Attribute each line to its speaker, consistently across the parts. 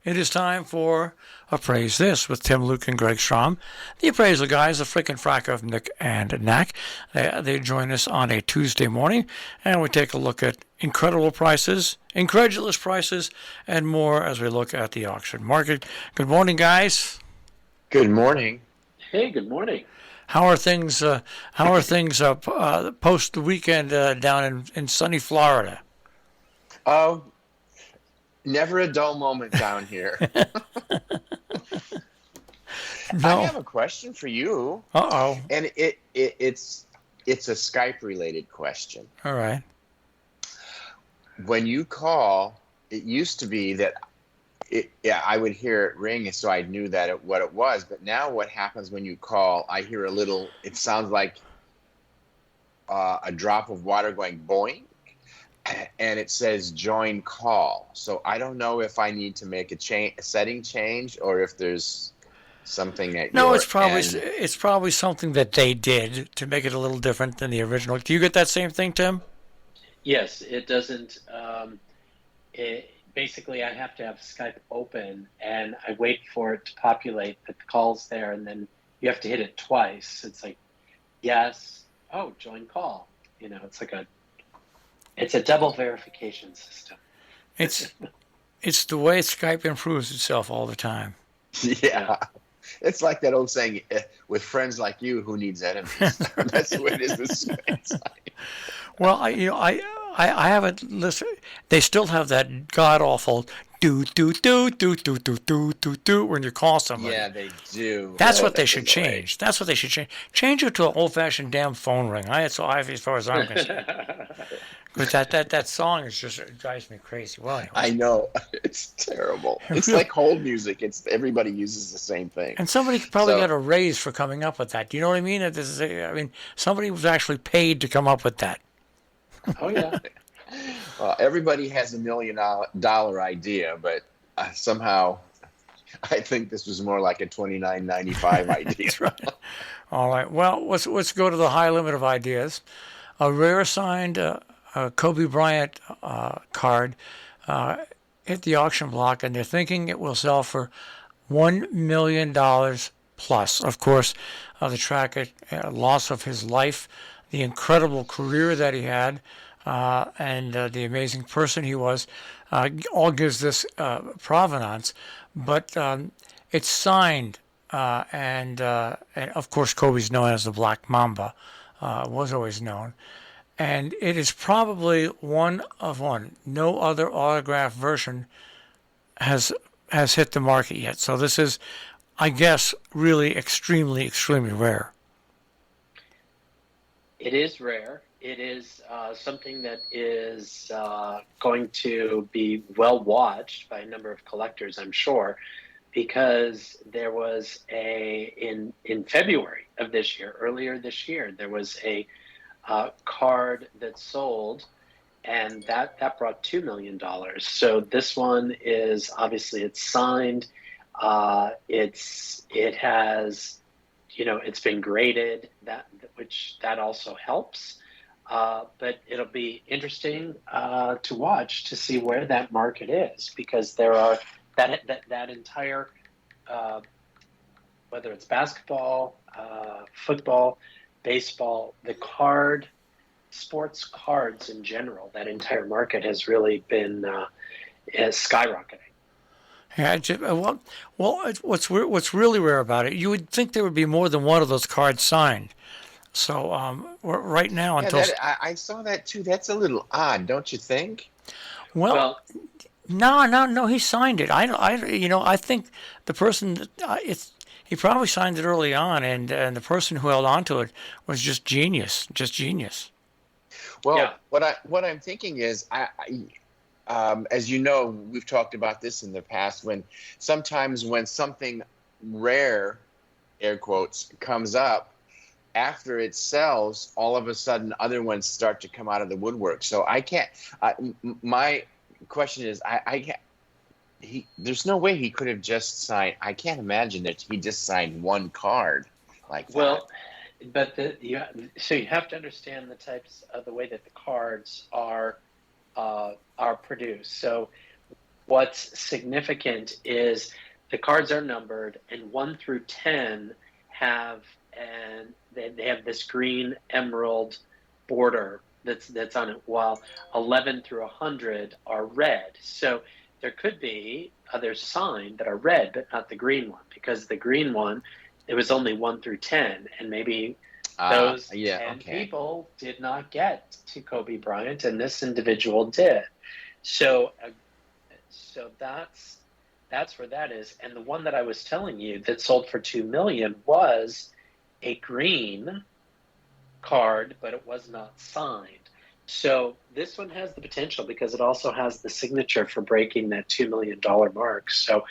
Speaker 1: It is time for Appraise This with Tim, Luke, and Greg Strahm. The Appraisal Guys, the frickin' frack of Nick and Knack. They join us on a Tuesday morning, and we take a look at incredible prices, incredulous prices, and more as we look at the auction market. Good morning, guys.
Speaker 2: Good morning.
Speaker 3: Hey, good morning.
Speaker 1: How are things? Post the weekend down in sunny Florida?
Speaker 2: Oh, never a dull moment down here. I
Speaker 1: No.
Speaker 2: have a question for you,
Speaker 1: Uh-oh.
Speaker 2: and it's a Skype related question.
Speaker 1: All right.
Speaker 2: When you call, it used to be that I would hear it ring, so I knew what it was. But now, what happens when you call? I hear a little. It sounds like a drop of water going boing, and it says join call. So I don't know if I need to make a setting change, or if there's something at
Speaker 1: No,
Speaker 2: your end.
Speaker 1: it's probably something that they did to make it a little different than the original. Do you get that same thing, Tim?
Speaker 3: Yes, it doesn't. Basically, I have to have Skype open and I wait for it to populate the calls there, and then you have to hit it twice. It's like, yes, oh, join call. It's a double verification system.
Speaker 1: It's it's the way Skype improves itself all the time.
Speaker 2: Yeah. It's like that old saying, with friends like you, who needs enemies? That's the way it is with Skype.
Speaker 1: Well, I haven't listened. They still have that god awful do when you call somebody.
Speaker 2: Yeah, they do.
Speaker 1: That's
Speaker 2: Oh,
Speaker 1: what they
Speaker 2: that's
Speaker 1: should
Speaker 2: annoying.
Speaker 1: change. That's what they should change. Change it to an old-fashioned damn phone ring. That's all as far as I'm concerned. Because that song is just, it drives me crazy. Well,
Speaker 2: I
Speaker 1: anyways.
Speaker 2: know. It's terrible. It's like hold music. It's everybody uses the same thing.
Speaker 1: And somebody probably
Speaker 2: So
Speaker 1: got a raise for coming up with that. Do you know what I mean? I mean, somebody was actually paid to come up with that.
Speaker 3: Oh, yeah.
Speaker 2: everybody has $1 million idea, but somehow I think this was more like a 29.95 idea.
Speaker 1: That's right. All right. Well, let's go to the high limit of ideas. A rare signed Kobe Bryant card hit the auction block, and they're thinking it will sell for $1 million plus. Of course, the tragic loss of his life, the incredible career that he had, and the amazing person he was, all gives this provenance. But it's signed, and of course, Kobe's known as the Black Mamba, was always known. And it is probably one of one. No other autograph version has hit the market yet. So this is, I guess, really extremely, extremely rare.
Speaker 3: It is rare. It is something that is going to be well watched by a number of collectors, I'm sure, because there was in February of this year, earlier this year, there was a card that sold, and that brought $2 million. So this one is obviously it's signed. It has, it's been graded, that also helps. But it'll be interesting to watch to see where that market is, because there are that entire whether it's basketball, football, baseball, sports cards in general, that entire market has really been skyrocketing.
Speaker 1: Yeah, what's really rare about it, you would think there would be more than one of those cards signed. So right now,
Speaker 2: Yeah,
Speaker 1: until
Speaker 2: I saw that too. That's a little odd, don't you think?
Speaker 1: well,
Speaker 3: Well,
Speaker 1: no, he signed it. I think the person he probably signed it early on, and the person who held on to it was just genius.
Speaker 2: Well,
Speaker 3: yeah.
Speaker 2: what I'm thinking is, as you know, we've talked about this in the past. Sometimes when something rare, air quotes, comes up, after it sells, all of a sudden other ones start to come out of the woodwork. So I can't. My question is, I can't. There's no way he could have just signed. I can't imagine that he just signed one card like that.
Speaker 3: Well, but so you have to understand the types of the way that the cards are produced. So what's significant is the cards are numbered, and 1 through 10 have, and they have this green emerald border that's on it, while 11 through 100 are red. So there could be others signed that are red, but not the green one, because the green one, it was only 1 through 10, and maybe those 10 people did not get to Kobe Bryant, and this individual did. So that's where that is. And the one that I was telling you that sold for $2 million was a green card, but it was not signed. So this one has the potential because it also has the signature for breaking that $2 million mark. So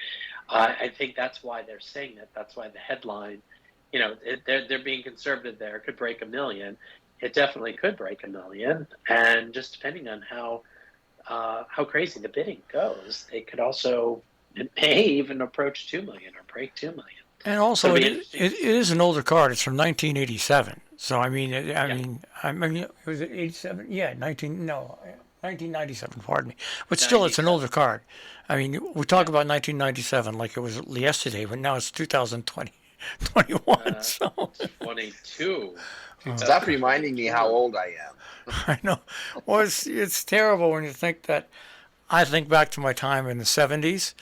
Speaker 3: I think that's why they're saying that. That's why the headline, they're being conservative there. It could break $1 million. It definitely could break $1 million. And just depending on how crazy the bidding goes, it could also, it may even approach 2 million or break 2 million.
Speaker 1: And also, it is an older card. It's from 1987. So I mean, was it 87? Yeah, 1997. Pardon me. But still, it's an older card. I mean, we talk about 1997 like it was yesterday, but now it's 2021. So
Speaker 3: 22.
Speaker 2: Stop reminding me how old I am.
Speaker 1: I know. Well, it's terrible when you think that. I think back to my time in the 70s.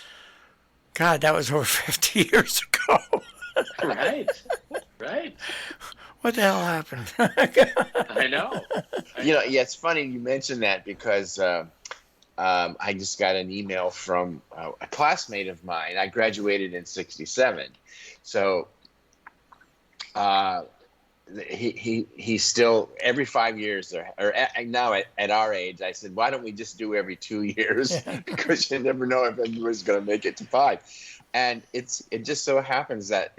Speaker 1: God, that was over 50 years ago.
Speaker 3: Right.
Speaker 1: What the hell happened?
Speaker 3: I know.
Speaker 2: It's funny you mentioned that because I just got an email from a classmate of mine. I graduated in '67, so he still every 5 years now at our age. I said, why don't we just do every 2 years? Because you never know if anybody's going to make it to 5. And it just so happens that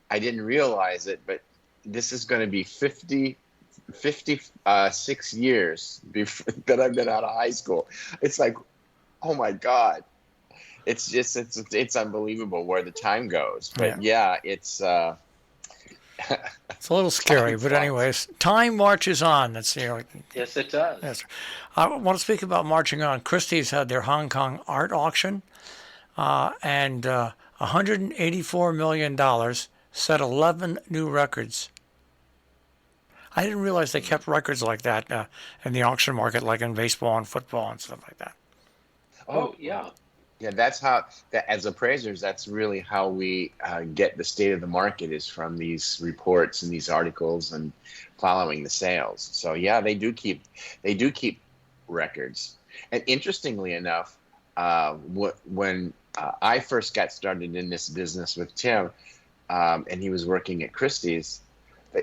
Speaker 2: I didn't realize it, but this is going to be 56 years that I've been out of high school. It's like, oh my God, it's unbelievable where the time goes. But it's.
Speaker 1: It's a little scary, but anyways, time marches on. That's
Speaker 3: Yes, it does.
Speaker 1: Yes. I want to speak about marching on. Christie's had their Hong Kong art auction, and $184 million set 11 new records. I didn't realize they kept records like that in the auction market, like in baseball and football and stuff like that.
Speaker 3: Oh yeah.
Speaker 2: Yeah, that's how, as appraisers, that's really how we get the state of the market, is from these reports and these articles and following the sales. So yeah, they do keep records. And interestingly enough, when I first got started in this business with Tim, and he was working at Christie's,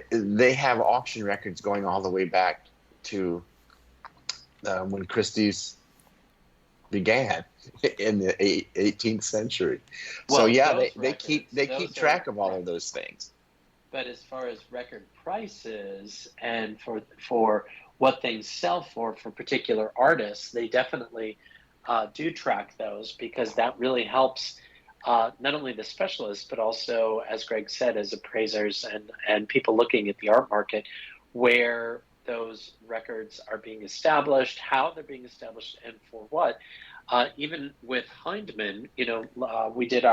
Speaker 2: they have auction records going all the way back to when Christie's began in the 18th century.
Speaker 3: Well,
Speaker 2: so yeah, they
Speaker 3: records,
Speaker 2: keep track of all of those things.
Speaker 3: But as far as record prices and for what things sell for particular artists, they definitely do track those, because that really helps not only the specialists, but also, as Greg said, as appraisers and people looking at the art market, where those records are being established, how they're being established, and for what. Even with Hindman, we did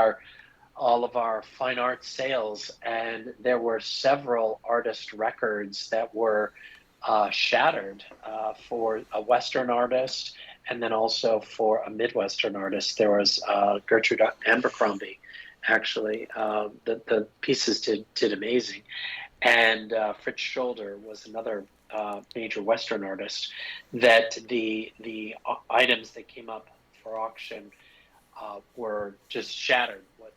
Speaker 3: all of our fine art sales, and there were several artist records that were shattered for a Western artist, and then also for a Midwestern artist. There was Gertrude Abercrombie, actually. The pieces did amazing. And Fritz Scholder was another major Western artist, that the items that came up for auction were just shattered what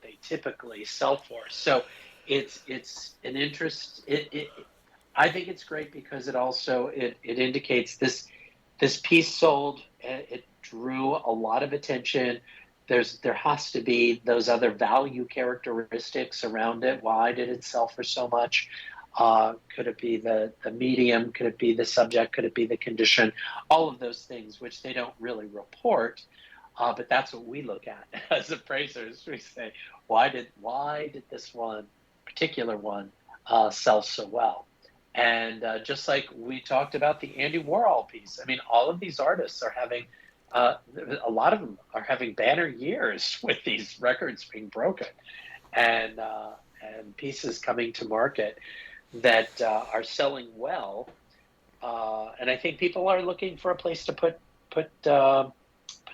Speaker 3: they typically sell for. So it's an interest. I think it's great because it also it indicates this piece sold. It drew a lot of attention. There has to be those other value characteristics around it. Why did it sell for so much? Could it be the medium? Could it be the subject? Could it be the condition? All of those things, which they don't really report, but that's what we look at as appraisers. We say, why did this particular one sell so well? And just like we talked about the Andy Warhol piece, I mean, all of these artists are having a lot of them are having banner years with these records being broken, and pieces coming to market that are selling well. And I think people are looking for a place to put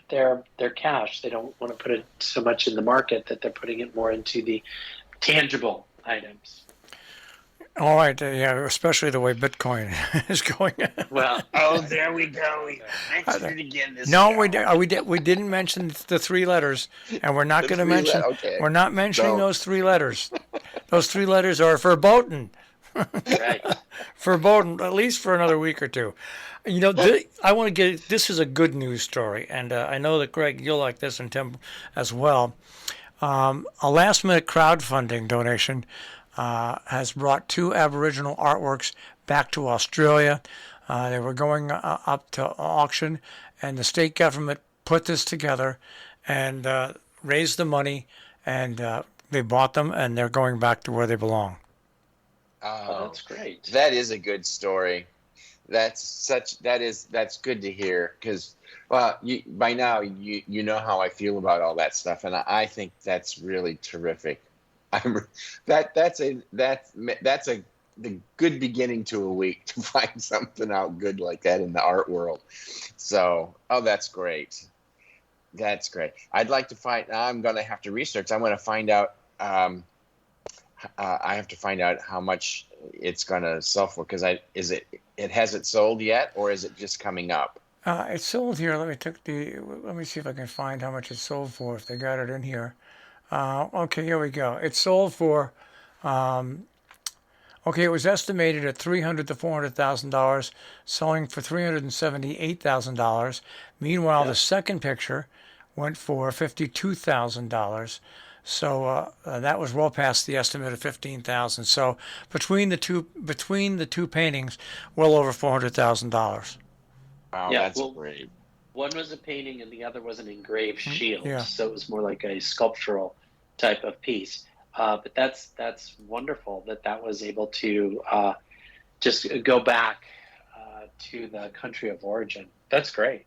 Speaker 3: their cash. They don't want to put it so much in the market that they're putting it more into the tangible items.
Speaker 1: All right, yeah, especially the way Bitcoin is going.
Speaker 3: Well,
Speaker 2: Oh, there we go. We mentioned it again. This
Speaker 1: No,
Speaker 2: show.
Speaker 1: we didn't mention the three letters, and we're not
Speaker 2: The
Speaker 1: going to
Speaker 2: three
Speaker 1: mention.
Speaker 2: okay.
Speaker 1: We're not mentioning
Speaker 2: So,
Speaker 1: those three letters. Those three letters are verboten.
Speaker 3: right.
Speaker 1: Verboten, at least for another week or two. You know, I want to get. This is a good news story, and I know that Greg, you'll like this, and Tim as well. A last-minute crowdfunding donation has brought two Aboriginal artworks back to Australia. They were going up to auction, and the state government put this together and raised the money, and they bought them, and they're going back to where they belong.
Speaker 3: Oh, that's great.
Speaker 2: That is a good story. That's good to hear because, well, by now you know how I feel about all that stuff, and I think that's really terrific. That's the good beginning to a week to find something out good like that in the art world. So, oh, that's great. That's great. I'd like to find. I'm going to have to research. I'm going to find out. I have to find out how much it's going to sell for because it hasn't sold yet, or is it just coming up?
Speaker 1: It's sold here. Let me see if I can find how much it's sold for. If they got it in here. Okay, here we go. It's sold for. Okay, it was estimated at $300,000 to $400,000, selling for $378,000. Meanwhile, the second picture went for $52,000. So that was well past the estimate of 15,000. So between the two paintings, well over $400,000.
Speaker 2: Wow,
Speaker 3: Yeah,
Speaker 2: that's
Speaker 3: well,
Speaker 2: great.
Speaker 3: one was a painting and the other was an engraved shield.
Speaker 1: Yeah.
Speaker 3: So it was more like a sculptural type of piece. But that's wonderful that was able to just go back to the country of origin. That's great.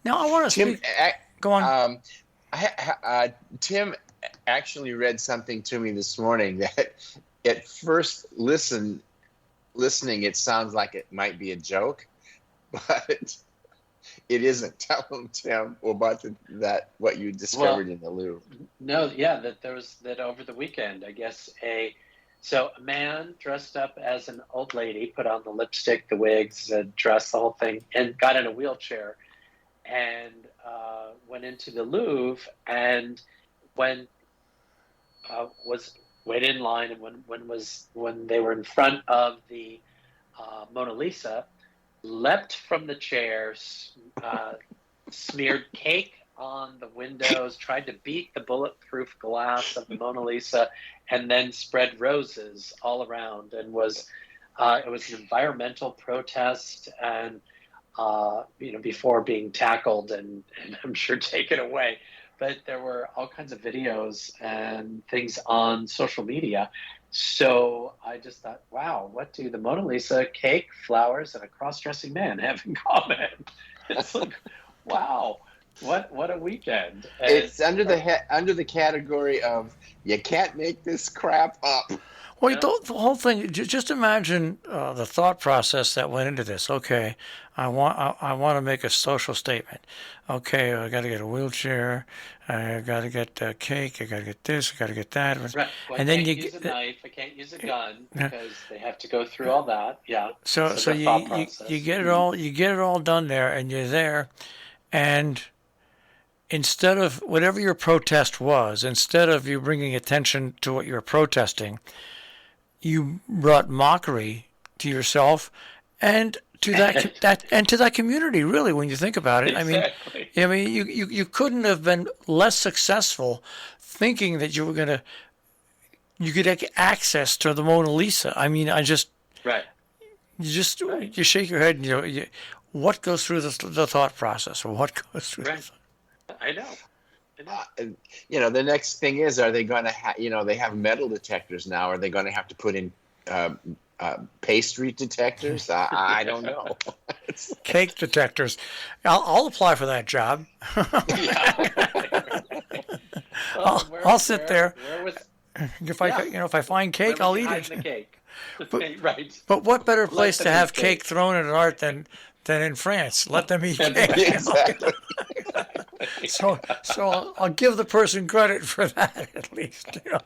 Speaker 1: Now I want to
Speaker 2: Tim,
Speaker 1: speak. Go on.
Speaker 2: Tim actually read something to me this morning that at first listening, it sounds like it might be a joke, but it isn't. Tell him, Tim, about what you discovered in the Louvre.
Speaker 3: No, yeah, that over the weekend, I guess a man dressed up as an old lady, put on the lipstick, the wigs, the dress, the whole thing, and got in a wheelchair and went into the Louvre and when was waited in line and when they were in front of the Mona Lisa, leapt from the chairs, smeared cake on the windows, tried to beat the bulletproof glass of the Mona Lisa, and then spread roses all around. And it was an environmental protest, and before being tackled and I'm sure taken away. But there were all kinds of videos and things on social media. So I just thought, wow, what do the Mona Lisa, cake, flowers, and a cross-dressing man have in common? It's like, wow, what a weekend! And
Speaker 2: it's under the category of you can't make this crap up.
Speaker 1: Well, the whole thing. Just imagine the thought process that went into this. Okay, I want to make a social statement. Okay, I got to get a wheelchair. I got to get cake. I got to get this. I got to get that.
Speaker 3: right. Well,
Speaker 1: and
Speaker 3: I
Speaker 1: then
Speaker 3: can't
Speaker 1: you
Speaker 3: use a knife. I can't use a gun
Speaker 1: Yeah.
Speaker 3: because they have to go through all that. Yeah.
Speaker 1: So
Speaker 3: the thought process.
Speaker 1: you get it all done there, and you're there, and instead of whatever your protest was, instead of you bringing attention to what you're protesting, you brought mockery to yourself and to that community. Really, when you think about it,
Speaker 3: Exactly.
Speaker 1: I mean, you couldn't have been less successful thinking that you could get access to the Mona Lisa. I mean,
Speaker 3: Right.
Speaker 1: you shake your head and what goes through the thought process, or what goes through.
Speaker 3: Right. I know.
Speaker 2: The next thing is, are they going to they have metal detectors now? Are they going to have to put in pastry detectors. I don't know.
Speaker 1: Cake detectors. I'll apply for that job.
Speaker 3: Yeah. Well,
Speaker 1: I'll sit there.
Speaker 3: where was
Speaker 1: If
Speaker 3: yeah?
Speaker 1: if I find
Speaker 3: Where
Speaker 1: cake,
Speaker 3: was
Speaker 1: I'll
Speaker 3: he
Speaker 1: eat
Speaker 3: hiding
Speaker 1: it.
Speaker 3: the cake?
Speaker 1: But
Speaker 3: Right.
Speaker 1: but what better
Speaker 3: Let
Speaker 1: place to
Speaker 3: them
Speaker 1: have
Speaker 3: eat
Speaker 1: cake
Speaker 3: cake.
Speaker 1: thrown at art than in France? Let them eat
Speaker 3: And
Speaker 1: cake.
Speaker 2: Exactly.
Speaker 3: exactly.
Speaker 1: So I'll give the person credit for that at least. You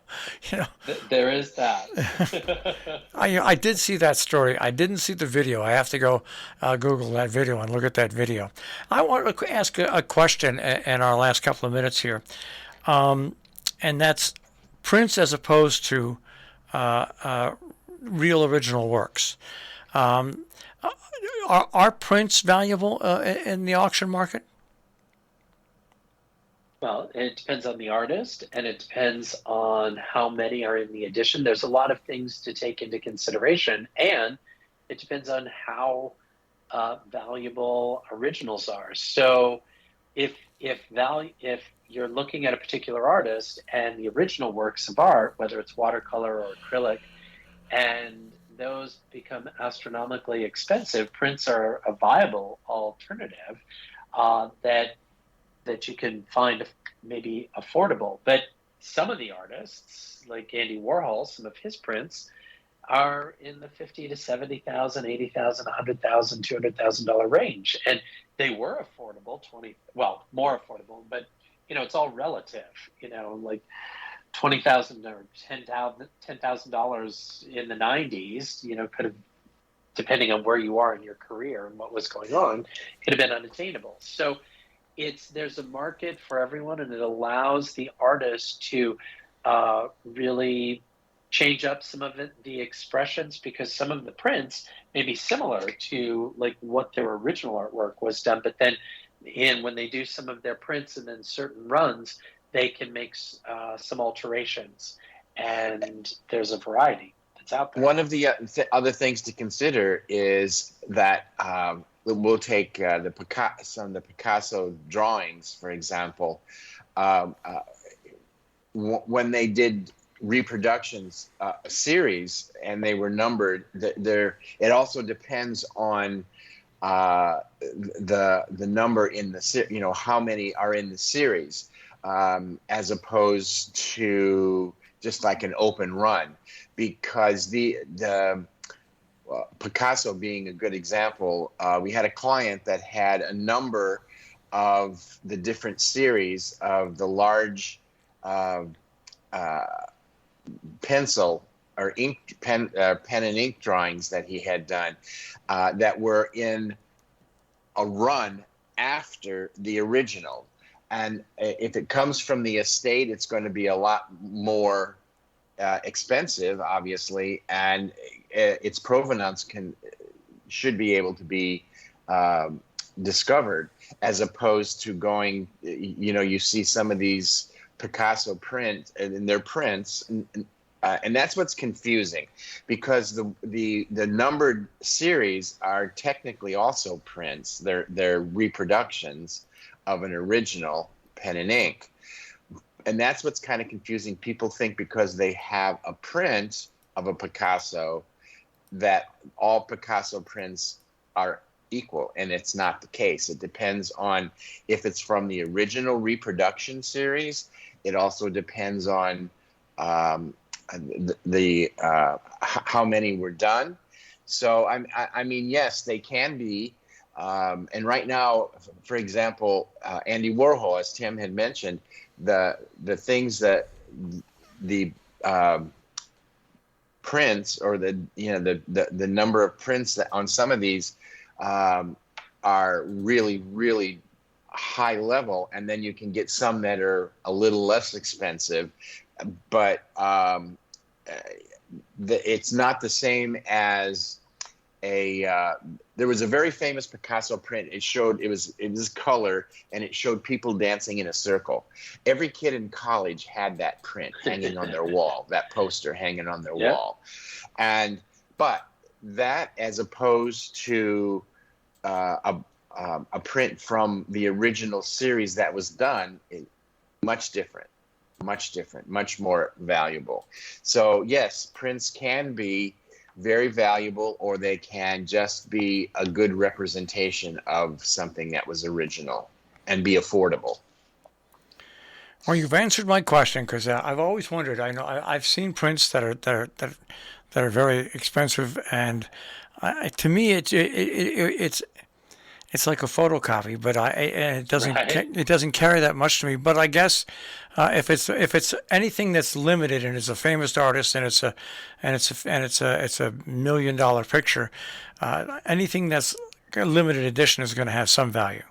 Speaker 1: know.
Speaker 3: There is that.
Speaker 1: I did see that story. I didn't see the video. I have to go Google that video and look at that video. I want to ask a question in our last couple of minutes here, and that's prints as opposed to real original works. Are prints valuable in the auction market?
Speaker 3: Well, it depends on the artist and it depends on how many are in the edition. There's a lot of things to take into consideration, and it depends on how valuable originals are. So, if you're looking at a particular artist and the original works of art, whether it's watercolor or acrylic, and those become astronomically expensive, prints are a viable alternative that you can find maybe affordable. But some of the artists, like Andy Warhol, some of his prints are in the 50 to 70,000, 80,000, 100,000, $200,000 range, and they were affordable. More affordable, but it's all relative. Like 20,000 or $10,000 in the 90s. Could have, depending on where you are in your career and what was going on, could have been unattainable. So there's a market for everyone, and it allows the artist to really change up some of the expressions, because some of the prints may be similar to like what their original artwork was done, but then when they do some of their prints and then certain runs, they can make some alterations, and there's a variety that's out there.
Speaker 2: One of the other things to consider is that we'll take some of the Picasso drawings, for example. When they did reproductions series and they were numbered, it also depends on the number in the how many are in the series, as opposed to just like an open run, because Picasso being a good example, we had a client that had a number of the different series of the large pencil or ink pen and ink drawings that he had done that were in a run after the original. And if it comes from the estate, it's going to be a lot more expensive, obviously, and its provenance should be able to be discovered, as opposed to going, you see some of these Picasso prints and their prints, and that's what's confusing, because the numbered series are technically also prints. They're reproductions of an original pen and ink. And that's what's kind of confusing. People think because they have a print of a Picasso that all Picasso prints are equal, and it's not the case. It depends on if it's from the original reproduction series. It also depends on how many were done. So I mean, yes, they can be. And right now, for example, Andy Warhol, as Tim had mentioned, the things that the prints, or the number of prints that on some of these are really, really high level, and then you can get some that are a little less expensive, but it's not the same as there was a very famous Picasso print. It was color, and it showed people dancing in a circle. Every kid in college had that print hanging on their wall, that poster hanging on their wall. But that, as opposed to a print from the original series that was done, much different, much more valuable. So yes, prints can be very valuable, or they can just be a good representation of something that was original and be affordable.
Speaker 1: Well, you've answered my question because I've always wondered. I know I've seen prints that are very expensive, and to me, it's like a photocopy, but and it doesn't carry that much to me. But I guess if it's anything that's limited and it's a famous artist and it's a $1 million picture, anything that's a limited edition is going to have some value.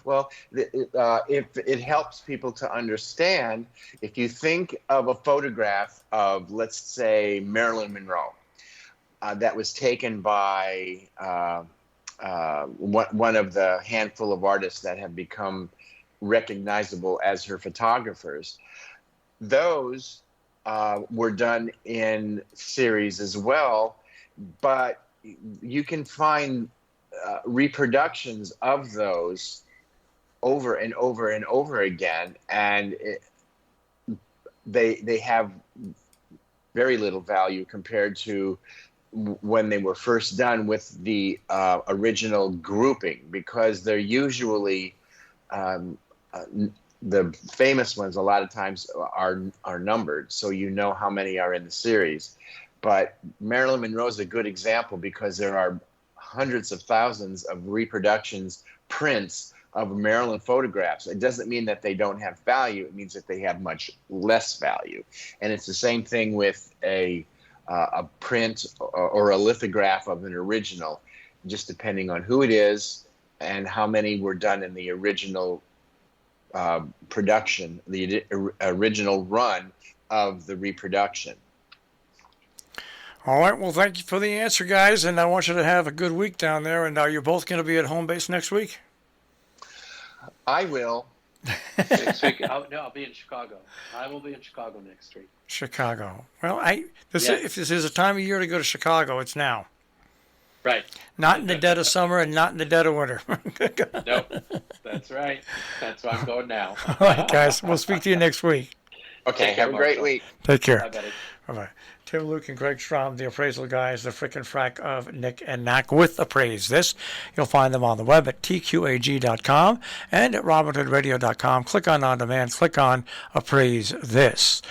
Speaker 2: Well, if it helps people to understand, if you think of a photograph of, let's say, Marilyn Monroe, that was taken by one of the handful of artists that have become recognizable as her photographers, those were done in series as well, but you can find reproductions of those over and over and over again, and they have very little value compared to when they were first done with the original grouping, because they're usually the famous ones a lot of times are numbered, so you know how many are in the series. But Marilyn Monroe is a good example because there are hundreds of thousands of reproductions, prints of Marilyn photographs. It doesn't mean that they don't have value. It means that they have much less value. And it's the same thing with a print or a lithograph of an original, just depending on who it is and how many were done in the original production, the original run of the reproduction.
Speaker 1: All right. Well, thank you for the answer, guys. And I want you to have a good week down there. And you're both going to be at home base next week?
Speaker 2: I will.
Speaker 3: Next week, I'll be in Chicago. I will be in Chicago next week.
Speaker 1: Chicago. Well, if this is a time of year to go to Chicago, it's now.
Speaker 3: Right.
Speaker 1: Not in the dead of summer and not in the dead of winter.
Speaker 3: Nope. That's right. That's why I'm going now.
Speaker 1: All right, guys. We'll speak to you next week.
Speaker 2: Okay. Have a great week.
Speaker 1: Take care.
Speaker 3: Bye, buddy.
Speaker 1: Bye-bye. Tim, Luke, and Greg Strahm, the Appraisal Guys, the frickin' frack of Nick and Knack with Appraise This. You'll find them on the web at tqag.com and at robinhoodradio.com. Click on demand, click on Appraise This.